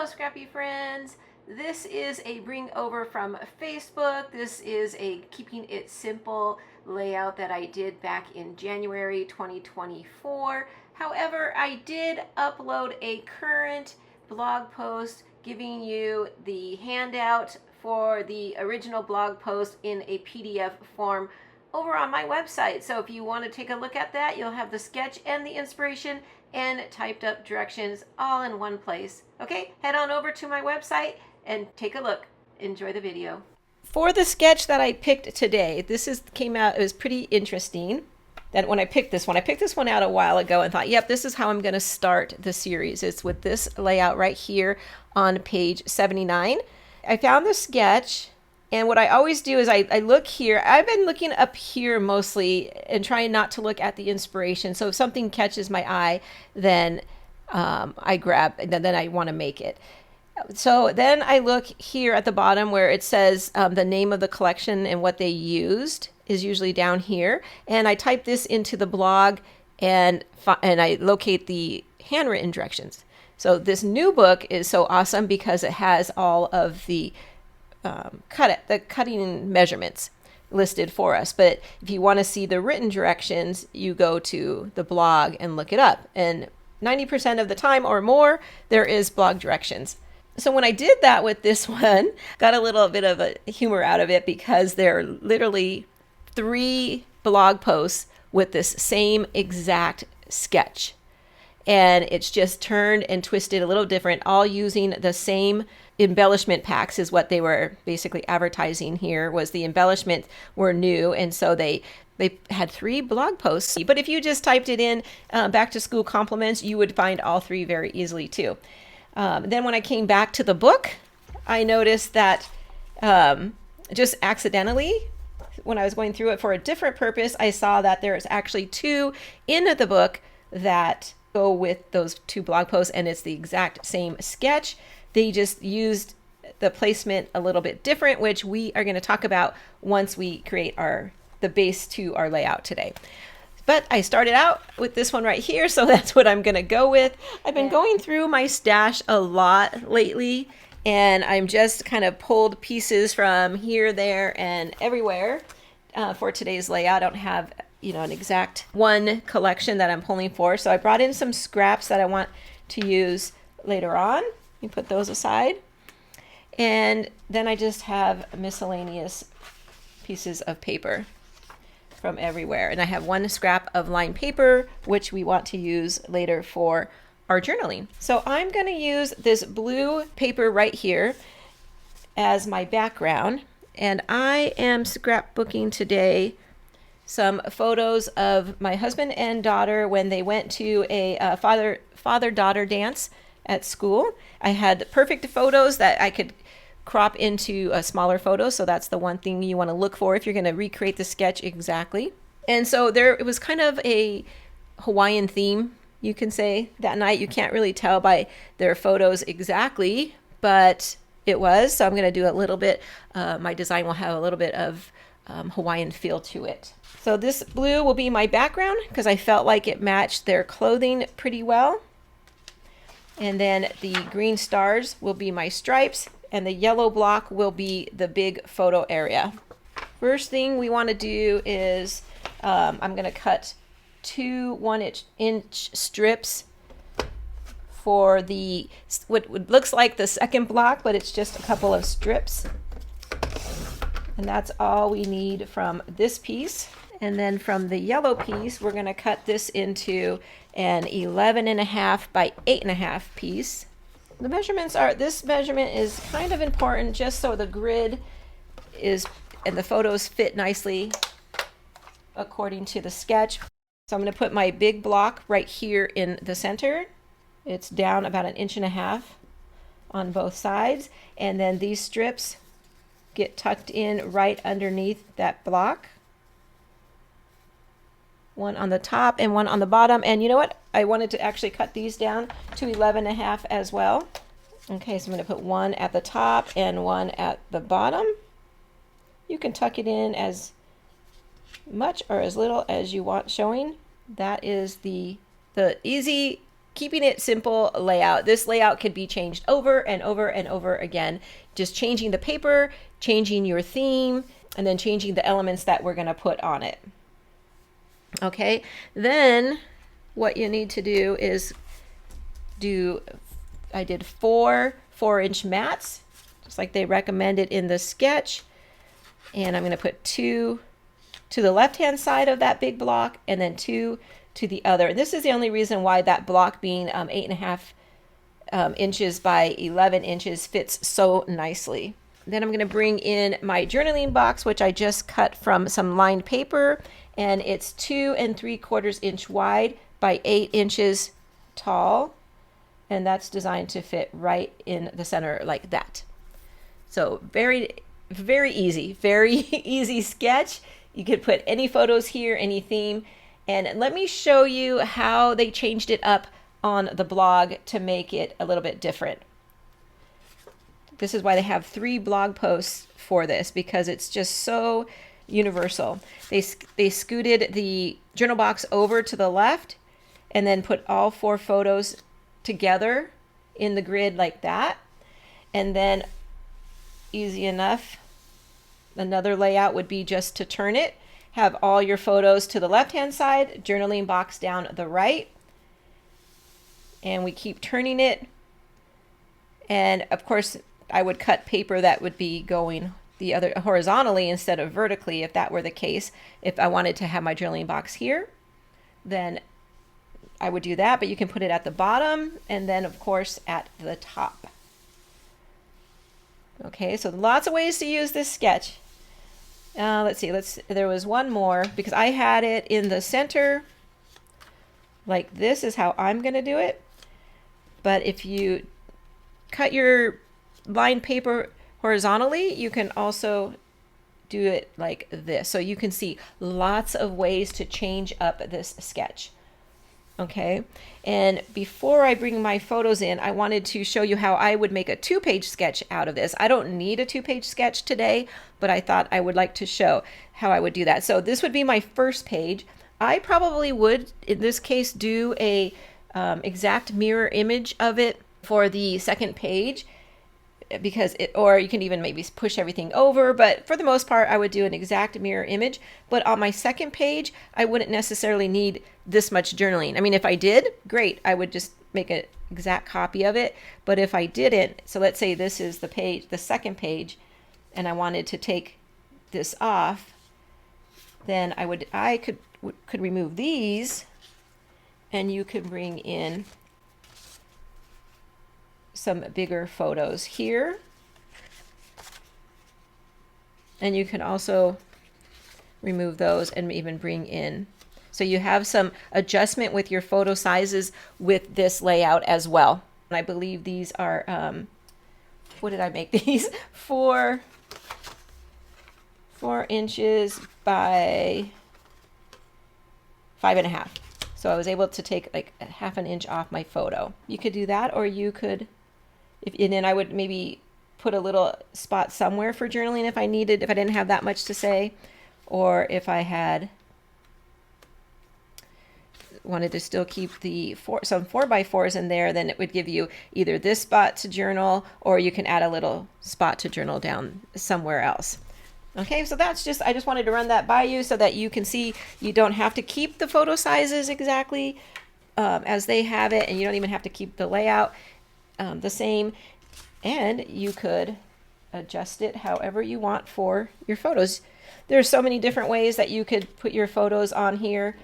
Hello, Scrappy friends. This is a bring over from Facebook. This is a Keeping It Simple layout that I did back in January 2024. However, I did upload a current blog post giving you the handout for the original blog post in a PDF form over on my website. So if you want to take a look at that, you'll have the sketch and the inspiration and typed up directions all in one place. Okay, head on over to my website and take a look. Enjoy the video. For the sketch that I picked today, came out, it was pretty interesting. That when I picked this one out a while ago and thought, yep, this is how I'm going to start the series. It's with this layout right here on page 79. I found the sketch, and what I always do is I look here. I've been looking up here mostly and trying not to look at the inspiration. So if something catches my eye, then I grab, then I want to make it. So then I look here at the bottom where it says the name of the collection and what they used is usually down here. And I type this into the blog and I locate the handwritten directions. So this new book is so awesome because it has all of the cutting measurements listed for us. But if you want to see the written directions, you go to the blog and look it up. And 90% of the time or more, there is blog directions. So when I did that with this one, got a little bit of a humor out of it because there are literally 3 blog posts with this same exact sketch. And it's just turned and twisted a little different, all using the same embellishment packs is what they were basically advertising here. Was the embellishment were new, and so they had 3 blog posts. But if you just typed it in back to school compliments, you would find all 3 very easily too. Then when I came back to the book, I noticed that just accidentally, when I was going through it for a different purpose, I saw that there's actually 2 in the book that go with those 2 blog posts, and it's the exact same sketch. They just used the placement a little bit different, which we are going to talk about once we create the base to our layout today. But I started out with this one right here, so that's what I'm going to go with. I've been going through my stash a lot lately, and I'm just kind of pulled pieces from here, there, and everywhere for today's layout. I don't have an exact one collection that I'm pulling for. So I brought in some scraps that I want to use later on. You put those aside. And then I just have miscellaneous pieces of paper from everywhere. And I have 1 scrap of lined paper, which we want to use later for our journaling. So I'm going to use this blue paper right here as my background. And I am scrapbooking today some photos of my husband and daughter when they went to a father-daughter dance at school. I had perfect photos that I could crop into a smaller photo. So that's the one thing you want to look for if you're going to recreate the sketch exactly. And so it was kind of a Hawaiian theme, you can say, that night. You can't really tell by their photos exactly, but it was. So I'm going to do a little bit, my design will have a little bit of Hawaiian feel to it. So this blue will be my background because I felt like it matched their clothing pretty well. And then the green stars will be my stripes, and the yellow block will be the big photo area. First thing we want to do is I'm going to cut 2 1-inch strips for what looks like the second block, but it's just a couple of strips. And that's all we need from this piece. And then from the yellow piece, we're going to cut this into an 11.5 by 8.5 piece. This measurement is kind of important just so the grid and the photos fit nicely according to the sketch. So I'm going to put my big block right here in the center. It's down about 1.5 inches on both sides. And then these strips get tucked in right underneath that block. 1 on the top and 1 on the bottom. And you know what? I wanted to actually cut these down to 11.5 as well. Okay, so I'm going to put 1 at the top and 1 at the bottom. You can tuck it in as much or as little as you want showing. That is the easy keeping it simple layout. This layout could be changed over and over and over again. Just changing the paper, changing your theme, and then changing the elements that we're going to put on it. Okay, then what you need to do is I did 4 4-inch mats, just like they recommended in the sketch. And I'm going to put 2 to the left-hand side of that big block, and then 2 to the other. And this is the only reason why that block being 8.5 inches by 11 inches fits so nicely. Then I'm going to bring in my journaling box, which I just cut from some lined paper, and it's 2 3/4 inch wide by 8 inches tall, and that's designed to fit right in the center like that. So very easy, very easy sketch. You could put any photos here, any theme, and let me show you how they changed it up on the blog to make it a little bit different. This is why they have 3 blog posts for this, because it's just so universal. They scooted the journal box over to the left and then put all 4 photos together in the grid like that. And then easy enough, another layout would be just to turn it, have all your photos to the left-hand side, journaling box down the right, and we keep turning it. And of course, I would cut paper that would be going the other horizontally instead of vertically if that were the case. If I wanted to have my journaling box here, then I would do that, but you can put it at the bottom and then of course at the top. Okay, so lots of ways to use this sketch. Let's see, there was one more, because I had it in the center, like this is how I'm gonna do it. But if you cut your lined paper horizontally, you can also do it like this. So you can see lots of ways to change up this sketch. Okay, and before I bring my photos in, I wanted to show you how I would make a 2-page sketch out of this. I don't need a 2-page sketch today, but I thought I would like to show how I would do that. So this would be my first page. I probably would, in this case, do a exact mirror image of it for the second page, because or you can even maybe push everything over, but for the most part I would do an exact mirror image. But on my second page I wouldn't necessarily need this much journaling. I mean, if I did, great, I would just make an exact copy of it. But if I didn't, so let's say this is the page, the second page, and I wanted to take this off, then I could remove these, and you could bring in some bigger photos here, and you can also remove those and even bring in, so you have some adjustment with your photo sizes with this layout as well. And I believe these are what did I make these? 4 inches by 5.5. So I was able to take like 1/2 inch off my photo. You could do that, or you could, and then I would maybe put a little spot somewhere for journaling if I needed, if I didn't have that much to say, or if I wanted to still keep some 4x4s in there, then it would give you either this spot to journal, or you can add a little spot to journal down somewhere else. Okay, so that's just, I just wanted to run that by you so that you can see you don't have to keep the photo sizes exactly as they have it, and you don't even have to keep the layout the same, and you could adjust it however you want for your photos. There's so many different ways that you could put your photos on here.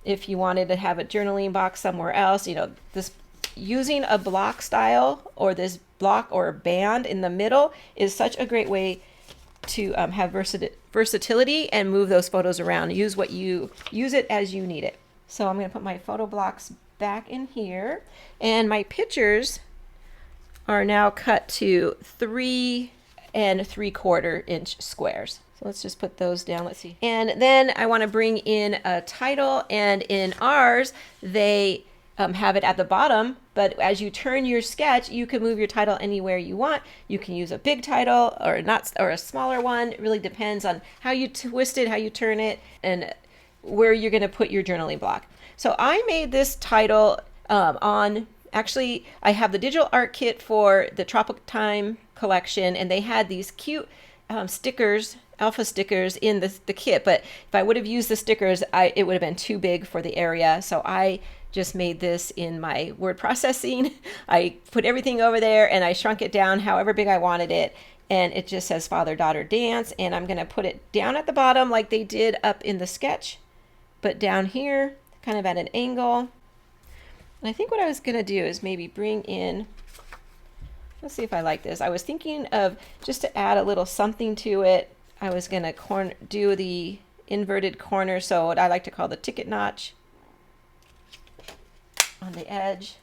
If you wanted to have a journaling box somewhere else, you know, this using a block style or this block or a band in the middle is such a great way to have versatility and move those photos around. Use it as you need it. So I'm going to put my photo blocks back in here, and my pictures are now cut to 3 3/4 inch squares. So let's just put those down. Let's see. And then I want to bring in a title, and in ours they have it at the bottom, but as you turn your sketch, you can move your title anywhere you want. You can use a big title or not, or a smaller one. It really depends on how you twist it, how you turn it, and where you're going to put your journaling block. So I made this title Actually, I have the digital art kit for the Tropical Time collection, and they had these cute stickers, alpha stickers in the kit. But if I would have used the stickers, it would have been too big for the area. So I just made this in my word processing. I put everything over there and I shrunk it down however big I wanted it. And it just says father-daughter dance. And I'm going to put it down at the bottom like they did up in the sketch, but down here, kind of at an angle. And I think what I was going to do is maybe bring in, let's see if I like this. I was thinking of just to add a little something to it. I was going to do the inverted corner, so what I like to call the ticket notch on the edge.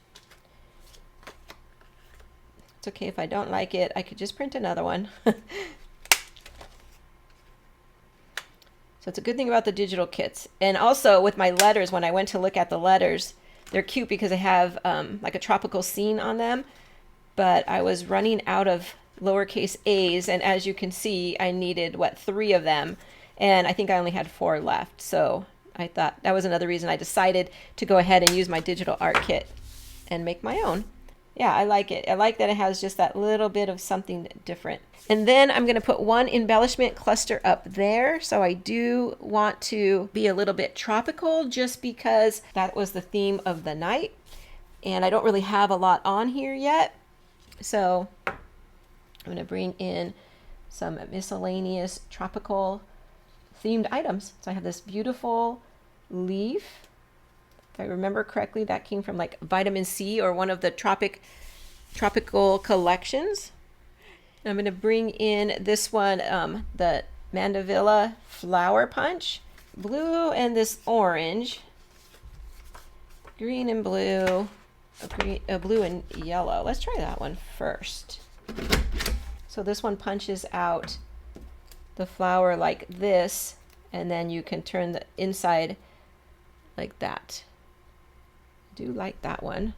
It's okay if I don't like it. I could just print another one. So it's a good thing about the digital kits. And also with my letters, when I went to look at the letters, they're cute because they have like a tropical scene on them. But I was running out of lowercase a's, and as you can see, I needed, 3 of them, and I think I only had 4 left. So I thought that was another reason I decided to go ahead and use my digital art kit and make my own. Yeah, I like it. I like that it has just that little bit of something different. And then I'm going to put one embellishment cluster up there. So I do want to be a little bit tropical just because that was the theme of the night. And I don't really have a lot on here yet. So I'm going to bring in some miscellaneous tropical themed items. So I have this beautiful leaf. If I remember correctly, that came from like vitamin C or one of the tropical collections. And I'm going to bring in this one, the Mandevilla flower punch, blue and this orange, green and blue, blue and yellow. Let's try that one first. So this one punches out the flower like this, and then you can turn the inside like that. I do like that one.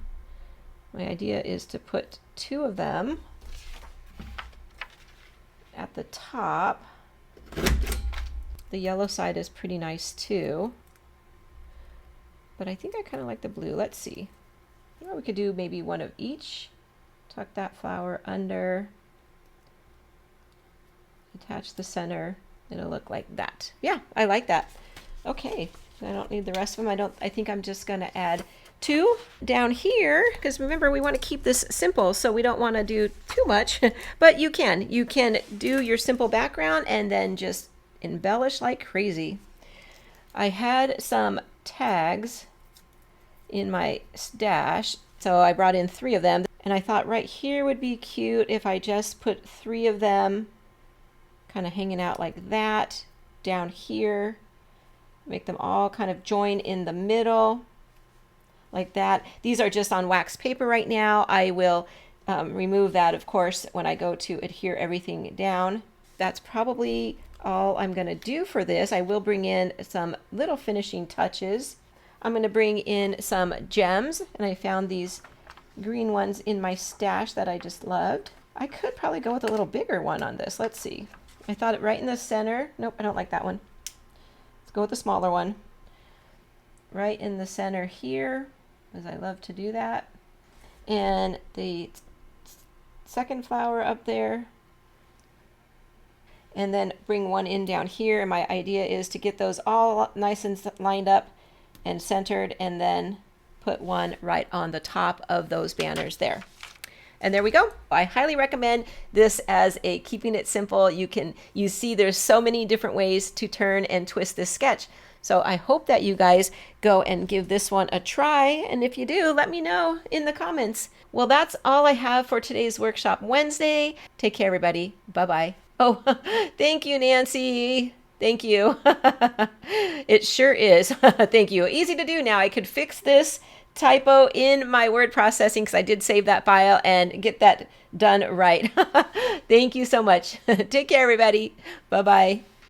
My idea is to put 2 of them at the top. The yellow side is pretty nice too, but I think I kind of like the blue. Let's see. Well, we could do maybe one of each. Tuck that flower under, attach the center. It'll look like that. Yeah, I like that. Okay, I don't need the rest of them. I think I'm just going to add 2 down here, because remember, we want to keep this simple, so we don't want to do too much. But you can do your simple background and then just embellish like crazy. I had some tags in my stash, so I brought in 3 of them, and I thought right here would be cute if I just put 3 of them kind of hanging out like that down here, make them all kind of join in the middle like that. These are just on wax paper right now. I will remove that, of course, when I go to adhere everything down. That's probably all I'm going to do for this. I will bring in some little finishing touches. I'm going to bring in some gems, and I found these green ones in my stash that I just loved. I could probably go with a little bigger one on this. Let's see. I thought it right in the center. Nope, I don't like that one. Let's go with the smaller one. Right in the center here, as I love to do that. And the second flower up there. And then bring one in down here. And my idea is to get those all nice and lined up and centered, and then put one right on the top of those banners there. And there we go. I highly recommend this as a keeping it simple. You see there's so many different ways to turn and twist this sketch. So I hope that you guys go and give this one a try. And if you do, let me know in the comments. Well, that's all I have for today's Workshop Wednesday. Take care, everybody. Bye-bye. Oh, thank you, Nancy. Thank you. It sure is. Thank you. Easy to do now. I could fix this typo in my word processing, because I did save that file, and get that done right. Thank you so much. Take care, everybody. Bye-bye.